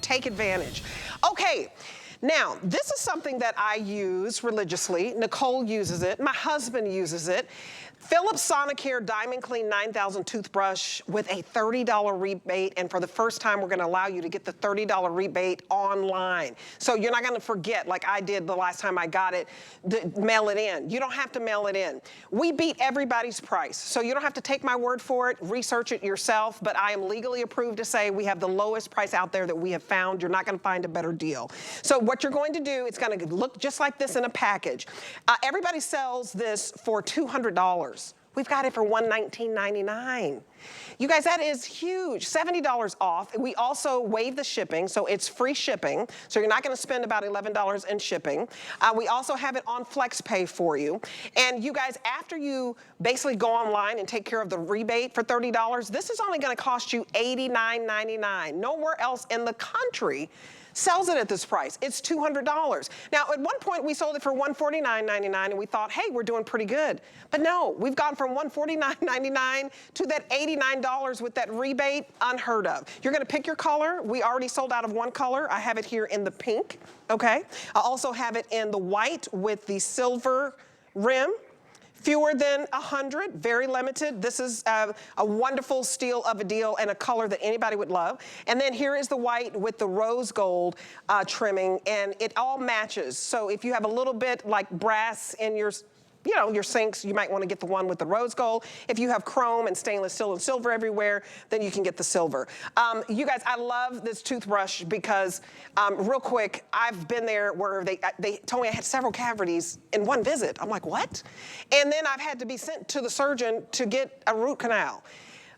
Take advantage. Okay, now this is something that I use religiously. Nicole uses it. My husband uses it. Philips Sonicare DiamondClean 9000 toothbrush with a $30 rebate, and for the first time we're going to allow you to get the $30 rebate online. So you're not going to forget, like I did the last time I got it, mail it in. You don't have to mail it in. We beat everybody's price, so you don't have to take my word for it, research it yourself, but I am legally approved to say we have the lowest price out there that we have found. You're not going to find a better deal. So what you're going to do, it's going to look just like this in a package. Everybody sells this for $200. We've got it for $119.99. You guys, that is huge, $70 off. We also waive the shipping, so it's free shipping. So you're not gonna spend about $11 in shipping. We also have it on FlexPay for you. And you guys, after you basically go online and take care of the rebate for $30, this is only gonna cost you $89.99. Nowhere else in the country sells it at this price. It's $200. Now, at one point, we sold it for $149.99, and we thought, hey, we're doing pretty good. But no, we've gone from $149.99 to that $89 with that rebate, unheard of. You're gonna pick your color. We already sold out of one color. I have it here in the pink, okay? I also have it in the white with the silver rim. Fewer than 100, very limited. This is a wonderful steal of a deal and a color that anybody would love. And then here is the white with the rose gold trimming, and it all matches. So if you have a little bit like brass in your your sinks, you might want to get the one with the rose gold. If you have chrome and stainless steel and silver everywhere, then you can get the silver. You guys, I love this toothbrush because, real quick, I've been there where they told me I had several cavities in one visit. I'm like, what? And then I've had to be sent to the surgeon to get a root canal.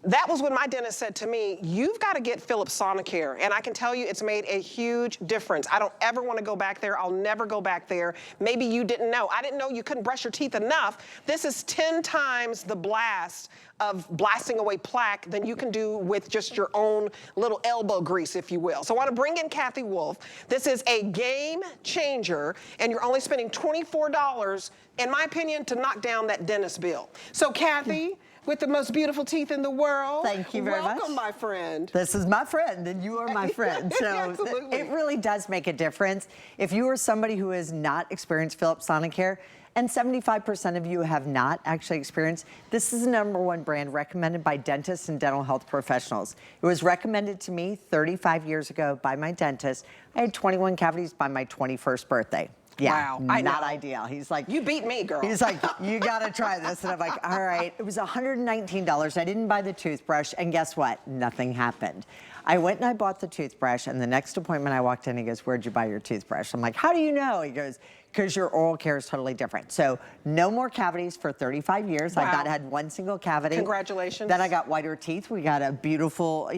That was when my dentist said to me, you've got to get Philips Sonicare. And I can tell you it's made a huge difference. I don't ever want to go back there. I'll never go back there. Maybe you didn't know. I didn't know you couldn't brush your teeth enough. This is 10 times the blast of blasting away plaque than you can do with just your own little elbow grease, if you will. So I want to bring in Kathy Wolf. This is a game changer, and you're only spending $24, in my opinion, to knock down that dentist bill. So Kathy, with the most beautiful teeth in the world. Thank you very much. Welcome, my friend. This is my friend, and you are my friend. So it really does make a difference. If you are somebody who has not experienced Philips Sonicare, and 75% of you have not actually experienced, this is the #1 brand recommended by dentists and dental health professionals. It was recommended to me 35 years ago by my dentist. I had 21 cavities by my 21st birthday. Yeah, wow, not ideal. He's like, you beat me, girl. He's like, you gotta try this. And I'm like, all right. It was $119. I didn't buy the toothbrush, and guess what? Nothing happened. I went and I bought the toothbrush, and the next appointment I walked in, he goes, where'd you buy your toothbrush? I'm like, how do you know? He goes, because your oral care is totally different. So no more cavities for 35 years. Wow. I've not had one single cavity. Congratulations. Then I got whiter teeth. We got a beautiful,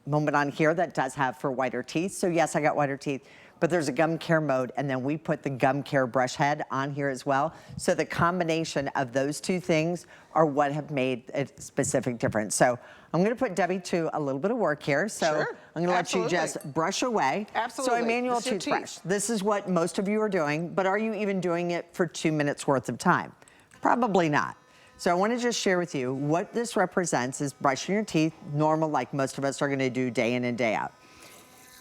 moment on here that does have for whiter teeth. So yes, I got whiter teeth. But there's a gum care mode, and then we put the gum care brush head on here as well. So the combination of those two things are what have made a specific difference. So I'm gonna put Debbie to a little bit of work here. So sure. I'm gonna let you just brush away. Absolutely. So a manual toothbrush. This is what most of you are doing, but are you even doing it for 2 minutes worth of time? Probably not. So I wanna just share with you what this represents is brushing your teeth normal, like most of us are gonna do day in and day out.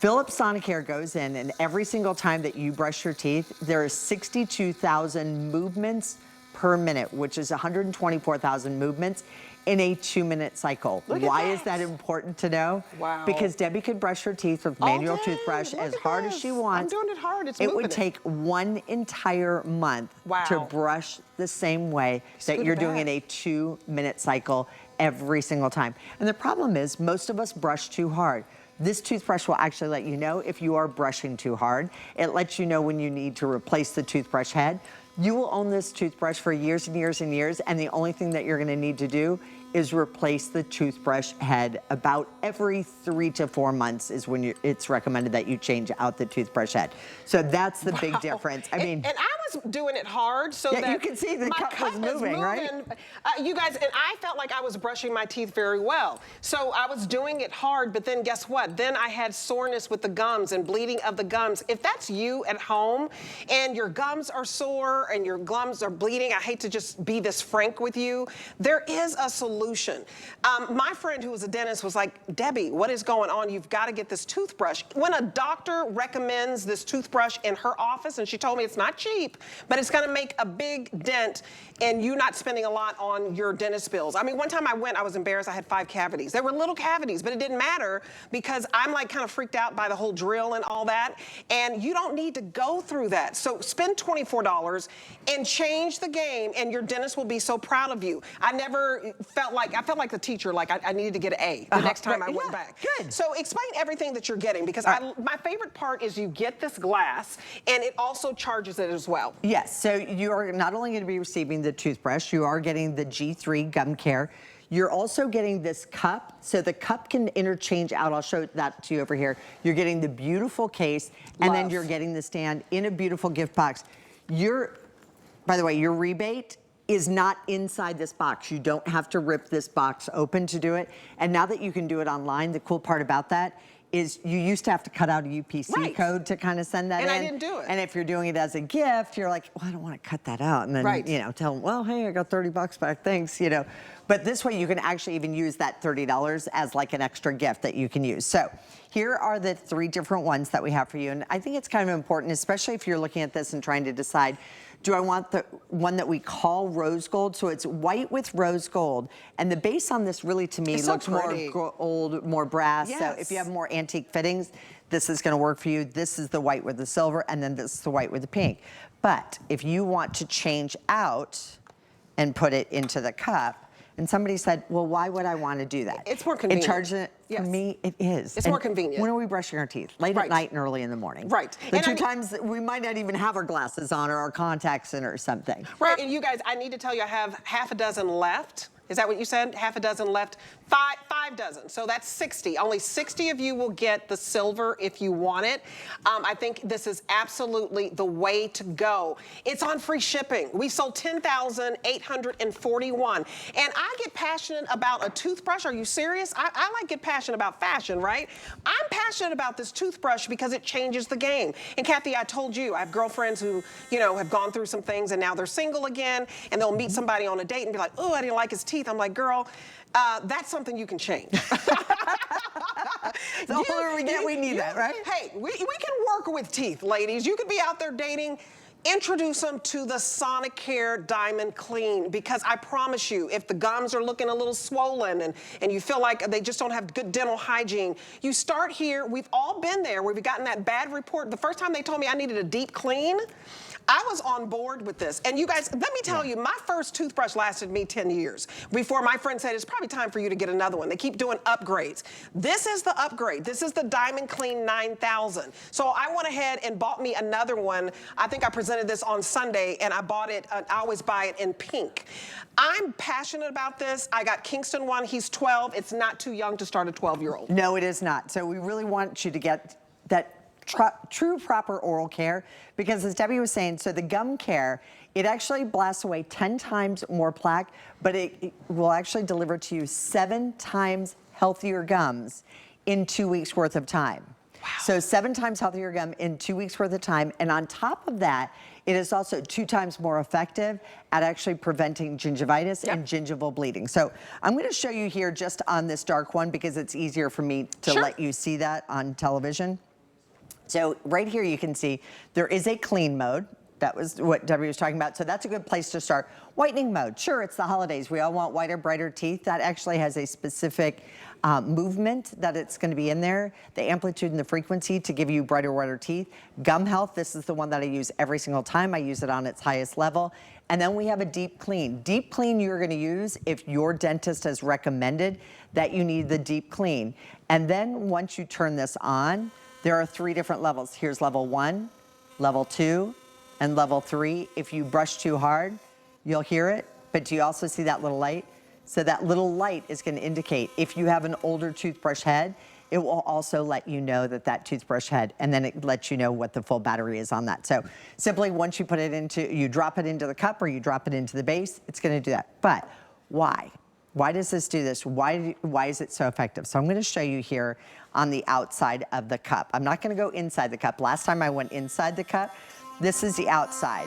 Philips Sonicare goes in, and every single time that you brush your teeth, there are 62,000 movements per minute, which is 124,000 movements in a 2-minute cycle. Why is that important to know? Wow. Because Debbie could brush her teeth with manual toothbrush as hard as she wants. I'm doing it hard, it's It would take 1 entire month to brush the same way that you're doing in a 2-minute cycle every single time. And the problem is, most of us brush too hard. This toothbrush will actually let you know if you are brushing too hard. It lets you know when you need to replace the toothbrush head. You will own this toothbrush for years and years and years, and the only thing that you're gonna need to do is replace the toothbrush head about every 3 to 4 months is when it's recommended that you change out the toothbrush head. So that's the big difference. I mean, and I'm was doing it hard so Yeah, that you can see the my cup was moving, right? You guys, and I felt like I was brushing my teeth very well. So I was doing it hard, but then guess what? Then I had soreness with the gums and bleeding of the gums. If that's you at home and your gums are sore and your gums are bleeding, I hate to just be this frank with you, there is a solution. My friend who was a dentist was like, Debbie, what is going on? You've got to get this toothbrush. When a doctor recommends this toothbrush in her office, and she told me it's not cheap, but it's going to make a big dent in you not spending a lot on your dentist bills. I mean, one time I went, I was embarrassed. I had 5 cavities. They were little cavities, but it didn't matter because I'm like kind of freaked out by the whole drill and all that. And you don't need to go through that. So spend $24 and change the game, and your dentist will be so proud of you. I felt like the teacher, like I needed to get an A the next time I went back. Good. So explain everything that you're getting, because my favorite part is you get this glass and it also charges it as well. Yes, so you are not only going to be receiving the toothbrush, you are getting the G3 gum care. You're also getting this cup, so the cup can interchange out. I'll show that to you over here. You're getting the beautiful case, and then you're getting the stand in a beautiful gift box. By the way, your rebate is not inside this box. You don't have to rip this box open to do it. And now that you can do it online, the cool part about that is you used to have to cut out a UPC code to kind of send that in. And I didn't do it. And if you're doing it as a gift, you're like, well, I don't want to cut that out. And then, you know, tell them, well, hey, I got 30 bucks back, thanks, you know. But this way you can actually even use that $30 as like an extra gift that you can use. So here are the 3 different ones that we have for you. And I think it's kind of important, especially if you're looking at this and trying to decide, do I want the one that we call rose gold? So it's white with rose gold. And the base on this really, to me, looks more gold, more brass. Yes. So if you have more antique fittings, this is gonna work for you. This is the white with the silver, and then this is the white with the pink. But if you want to change out and put it into the cup, and somebody said, well, why would I want to do that? It's more convenient. And charge it, for me, it is. It's more convenient. When are we brushing our teeth? Late at night and early in the morning. Right. The 2 times we might not even have our glasses on or our contacts in or something. Right, and you guys, I need to tell you, I have half a dozen left. Is that what you said? Half a dozen left? 5 dozen. So that's 60. Only 60 of you will get the silver if you want it. I think this is absolutely the way to go. It's on free shipping. We sold 10,841. And I get passionate about a toothbrush. Are you serious? I like get passionate about fashion, right? I'm passionate about this toothbrush because it changes the game. And Kathy, I told you, I have girlfriends who, you know, have gone through some things and now they're single again, and they'll meet somebody on a date and be like, oh, I didn't like his teeth. I'm like, girl, that's something you can change. The older we get, we need that, right? Hey, we can work with teeth, ladies. You could be out there dating. Introduce them to the Sonicare DiamondClean, because I promise you, if the gums are looking a little swollen and you feel like they just don't have good dental hygiene, you start here. We've all been there where we've gotten that bad report. The first time they told me I needed a deep clean, I was on board with this. And you guys, let me tell you, my first toothbrush lasted me 10 years before my friend said, it's probably time for you to get another one. They keep doing upgrades. This is the upgrade. This is the DiamondClean 9000. So I went ahead and bought me another one. I think I presented this on Sunday, and I bought it, I always buy it in pink. I'm passionate about this. I got Kingston one, he's 12. It's not too young to start a 12-year-old. No, it is not. So we really want you to get that true proper oral care, because as Debbie was saying, so the gum care, it actually blasts away 10 times more plaque, but it will actually deliver to you 7 times healthier gums in 2 weeks worth of time. Wow. So 7 times healthier gum in 2 weeks worth of time. And on top of that, it is also 2 times more effective at actually preventing gingivitis and gingival bleeding. So I'm going to show you here just on this dark one, because it's easier for me to let you see that on television. So right here you can see there is a clean mode. That was what Debbie was talking about. So that's a good place to start. Whitening mode. Sure, it's the holidays. We all want whiter, brighter teeth. That actually has a specific movement that it's going to be in there. The amplitude and the frequency to give you brighter, whiter teeth. Gum health. This is the one that I use every single time. I use it on its highest level. And then we have a deep clean. Deep clean you're going to use if your dentist has recommended that you need the deep clean. And then once you turn this on, there are 3 different levels. Here's level 1, level 2, and level 3. If you brush too hard, you'll hear it, but do you also see that little light? So that little light is going to indicate if you have an older toothbrush head, it will also let you know that that toothbrush head, and then it lets you know what the full battery is on that. So simply once you put it into, you drop it into the cup or you drop it into the base, it's gonna do that. But why? Why does this do this? Why is it so effective? So I'm gonna show you here on the outside of the cup. I'm not gonna go inside the cup. Last time I went inside the cup, this is the outside.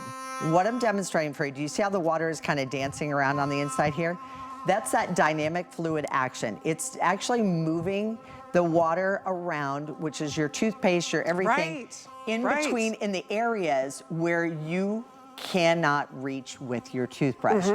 What I'm demonstrating for you, do you see how the water is kind of dancing around on the inside here? That's that dynamic fluid action. It's actually moving the water around, which is your toothpaste, your everything, in between in the areas where you cannot reach with your toothbrush.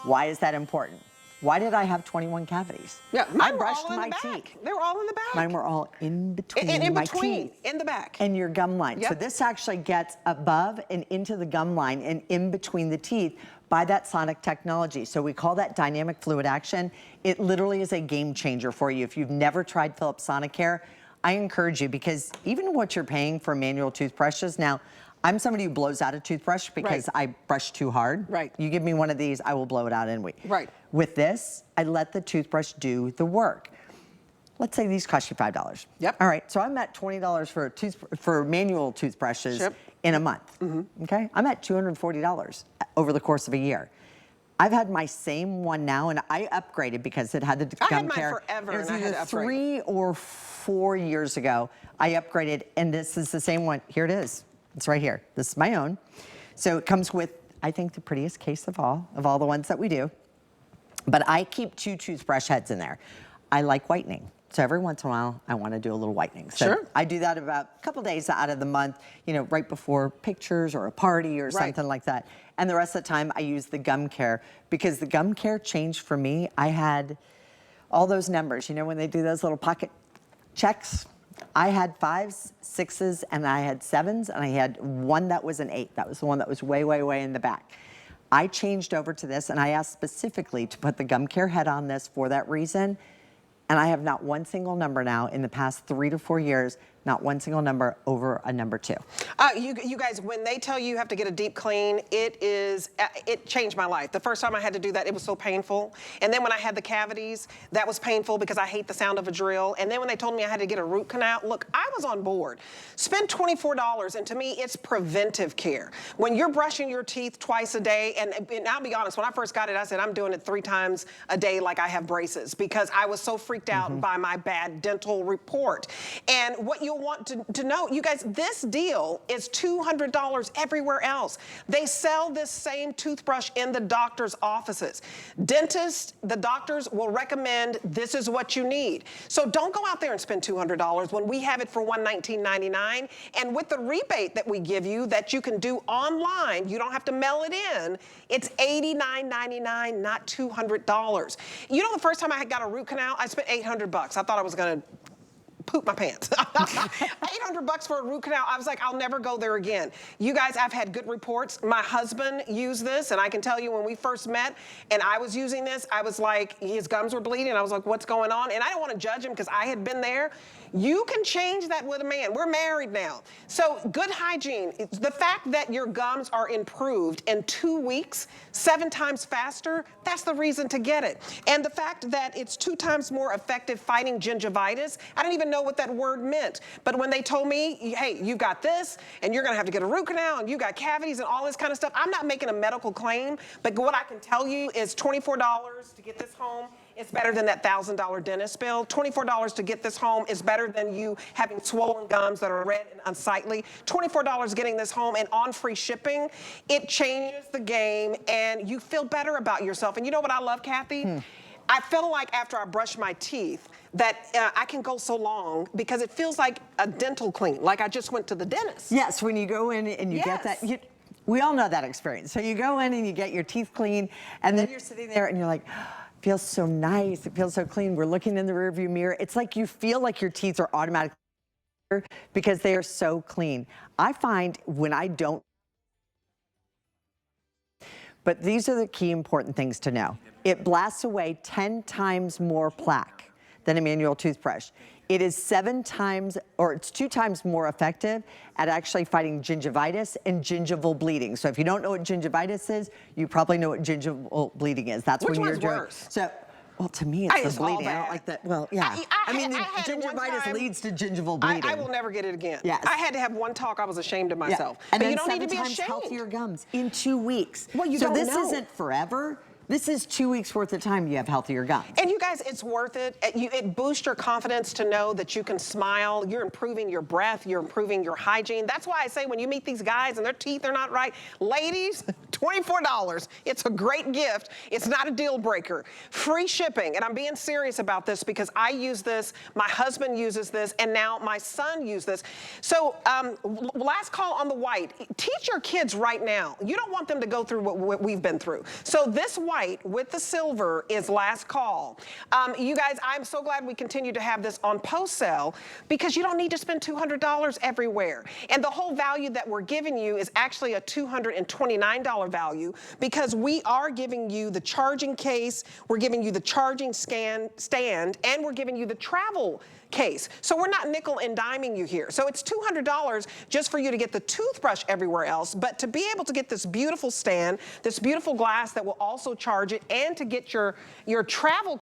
Why is that important? Why did I have 21 cavities? Yeah, I brushed my teeth. They were all in the back. Mine were all in between my teeth. In the back. And your gum line. Yep. So this actually gets above and into the gum line and in between the teeth by that sonic technology. So we call that dynamic fluid action. It literally is a game changer for you. If you've never tried Philips Sonicare, I encourage you, because even what you're paying for manual toothbrushes now, I'm somebody who blows out a toothbrush because I brush too hard. You give me one of these, I will blow it out in a week. With this, I let the toothbrush do the work. Let's say these cost you $5. All right, so I'm at $20 for manual toothbrushes in a month. Okay, I'm at $240 over the course of a year. I've had my same one now, and I upgraded because it had the gum care. I had mine forever, and I had to upgrade. 3 or 4 years ago, I upgraded, and this is the same one. Here it is. It's right here. This is my own. So it comes with, I think, the prettiest case of all the ones that we do. But I keep 2 toothbrush heads in there. I like whitening. So every once in a while, I want to do a little whitening. So I do that about a couple days out of the month, you know, right before pictures or a party or something like that. And the rest of the time, I use the gum care, because the gum care changed for me. I had all those numbers, you know, when they do those little pocket checks. I had 5s, 6s, and I had 7s, and I had one that was an 8. That was the one that was way, way, way in the back. I changed over to this, and I asked specifically to put the gum care head on this for that reason. And I have not one single number now in the past 3 to 4 years, not one single number over a number 2. You guys, when they tell you have to get a deep clean, it changed my life. The first time I had to do that, it was so painful. And then when I had the cavities, that was painful because I hate the sound of a drill. And then when they told me I had to get a root canal, look, I was on board. Spend $24, and to me, it's preventive care. When you're brushing your teeth twice a day, and I'll be honest, when I first got it, I said, I'm doing it 3 times a day like I have braces, because I was so freaked out by my bad dental report. And what you'll want to know, you guys, this deal is $200 everywhere else. They sell this same toothbrush in the doctor's offices. Dentists, the doctors will recommend this is what you need. So don't go out there and spend $200 when we have it for $119.99. And with the rebate that we give you that you can do online, you don't have to mail it in, it's $89.99, not $200. You know, the first time I got a root canal, I spent $800. I thought I was gonna poop my pants. $800 for a root canal. I was like, I'll never go there again. You guys, I've had good reports. My husband used this, and I can tell you when we first met and I was using this, I was like, his gums were bleeding. I was like, what's going on? And I don't want to judge him because I had been there. You can change that with a man. We're married now. So good hygiene. The fact that your gums are improved in 2 weeks, 7 times faster, that's the reason to get it. And the fact that it's 2 times more effective fighting gingivitis, I didn't even know what that word meant. But when they told me, hey, you got this, and you're gonna have to get a root canal, and you got cavities and all this kind of stuff, I'm not making a medical claim, but what I can tell you is $24 to get this home. It's better than that $1,000 dentist bill. $24 to get this home is better than you having swollen gums that are red and unsightly. $24 getting this home and on free shipping. It changes the game, and you feel better about yourself. And you know what I love, Kathy? I feel like after I brush my teeth that I can go so long because it feels like a dental clean, like I just went to the dentist. Yes, when you go in and you get that. We all know that experience. So you go in and you get your teeth clean, and then you're sitting there and you're like, feels so nice, it feels so clean. We're looking in the rearview mirror. It's like you feel like your teeth are automatically because they are so clean. I find when I don't, but these are the key important things to know. It blasts away 10 times more plaque than a manual toothbrush. It is 7 times, or it's 2 times more effective at actually fighting gingivitis and gingival bleeding. So if you don't know what gingivitis is, you probably know what gingival bleeding is. That's Which when you're one's doing. Worse? So Well, to me, it's It's the all bleeding. I don't bad. like that. Well, yeah. I mean, the had it one gingivitis time. leads to gingival bleeding. I will never get it again. Yes. I had to have one talk. I was ashamed of myself. Yeah. And but then you don't need to 7 be times ashamed. healthier gums in 2 weeks. Well, you so don't this know. isn't forever. This is 2 weeks worth of time you have healthier gums. And you guys, it's worth it. It boosts your confidence to know that you can smile. You're improving your breath. You're improving your hygiene. That's why I say when you meet these guys and their teeth are not right, ladies, $24. It's a great gift. It's not a deal breaker. Free shipping. And I'm being serious about this because I use this, my husband uses this, and now my son uses this. So last call on the white. Teach your kids right now. You don't want them to go through what we've been through. So this white with the silver is last call. You guys, I'm so glad we continue to have this on post sale because you don't need to spend $200 everywhere. And the whole value that we're giving you is actually a $229 value because we are giving you the charging case, we're giving you the charging stand, and we're giving you the travel case. So we're not nickel and diming you here. So it's $200 just for you to get the toothbrush everywhere else, but to be able to get this beautiful stand, this beautiful glass that will also charge it, and to get your travel